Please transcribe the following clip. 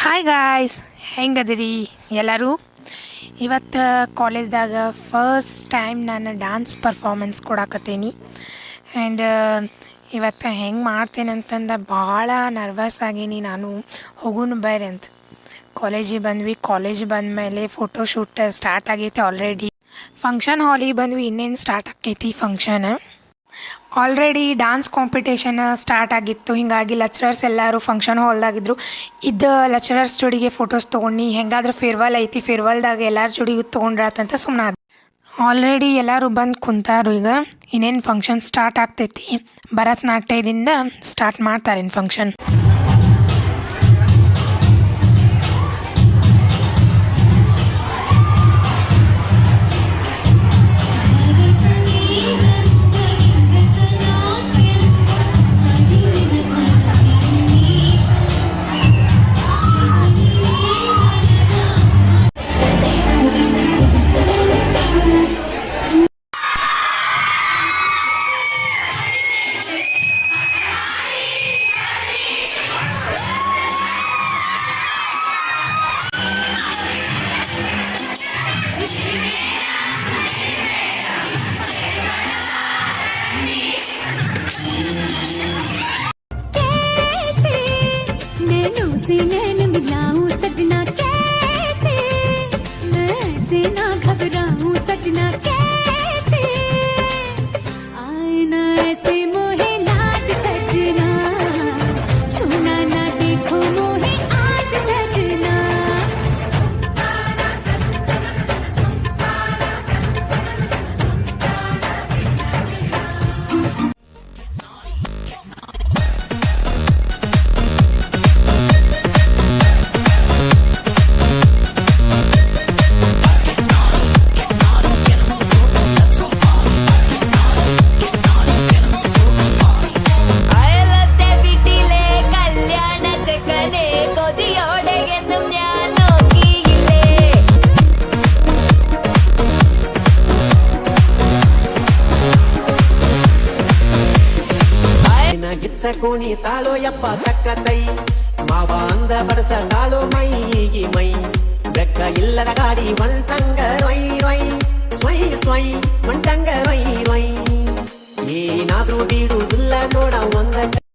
Hi guys, ಹೆಂಗದಿರಿ ಎಲ್ಲರೂ? ಇವತ್ತು ಕಾಲೇಜ್ದಾಗ first time ನಾನು ಡ್ಯಾನ್ಸ್ ಪರ್ಫಾರ್ಮೆನ್ಸ್ ಕೊಡಾಕತ್ತೀನಿ. ಆ್ಯಂಡ್ ಇವತ್ತು ಹೆಂಗೆ ಮಾಡ್ತೇನೆ ಅಂತಂದು ಭಾಳ ನರ್ವಸ್ ಆಗೀನಿ. ನಾನು ಹೋಗೋಣ ಬೇರೆ ಅಂತ ಕಾಲೇಜಿಗೆ ಬಂದ್ವಿ. ಕಾಲೇಜ್ ಬಂದಮೇಲೆ ಫೋಟೋಶೂಟ್ ಸ್ಟಾರ್ಟ್ ಆಗೈತೆ ಆಲ್ರೆಡಿ. ಫಂಕ್ಷನ್ ಹಾಲಿಗೆ ಬಂದ್ವಿ, ಇನ್ನೇನು ಸ್ಟಾರ್ಟ್ ಆಕೈತಿ function. Already dance competition start ಆಗಿತ್ತು. ಹೀಗಾಗಿ ಲೆಕ್ಚರರ್ಸ್ ಎಲ್ಲರೂ ಫಂಕ್ಷನ್ ಹಾಲ್ದಾಗಿದ್ದರು. ಲೆಕ್ಚರರ್ಸ್ ಜೋಡಿಗೆ ಫೋಟೋಸ್ ತೊಗೊಂಡು ಹೆಂಗಾದ್ರೆ ಫೇರ್ವೆಲ್ ಐತಿ, ಫೇರ್ವೆಲ್ದಾಗ ಎಲ್ಲರ ಜೋಡಿಗೆ ತೊಗೊಂಡ್ರಾತಂತ ಸುಮ್ಮನೆ ಆಲ್ರೆಡಿ ಎಲ್ಲರೂ ಬಂದು ಕುಂತಾರು. ಈಗ ಇನ್ನೇನು ಫಂಕ್ಷನ್ ಸ್ಟಾರ್ಟ್ ಆಗ್ತೈತಿ. ಭರತನಾಟ್ಯದಿಂದ ಸ್ಟಾರ್ಟ್ ಮಾಡ್ತಾರೆ ಫಂಕ್ಷನ್. नैन मिलाऊं सजना कैसे, मैं ऐसे ना घबराऊं सजना कैसे, आए ना ऐसे मोहे लाज सजना, छूना ना देखो मोहे आज सजना. ಕೋಣಿ ತಾಳೋ ಯಪ್ಪ ತಕ್ಕತೈ ಮಾವ ಅಂದ ಬಡಸದಾಳೋ ಮೈಗಿ ಮೈ ಬೆಕ್ಕ ಇಲ್ಲದ ಗಾಡಿ ಒಂಟಂಗ ರೊಯ್ ರೊಯ್ ಸ್ವಯ್ ಸ್ವಯ್ ಒಂಟಂಗ ರೊಯ್ ರೊಯ್ ಏನಾದ್ರೂ ಬೀಡುದಿಲ್ಲ ನೋಡ ಒಂದ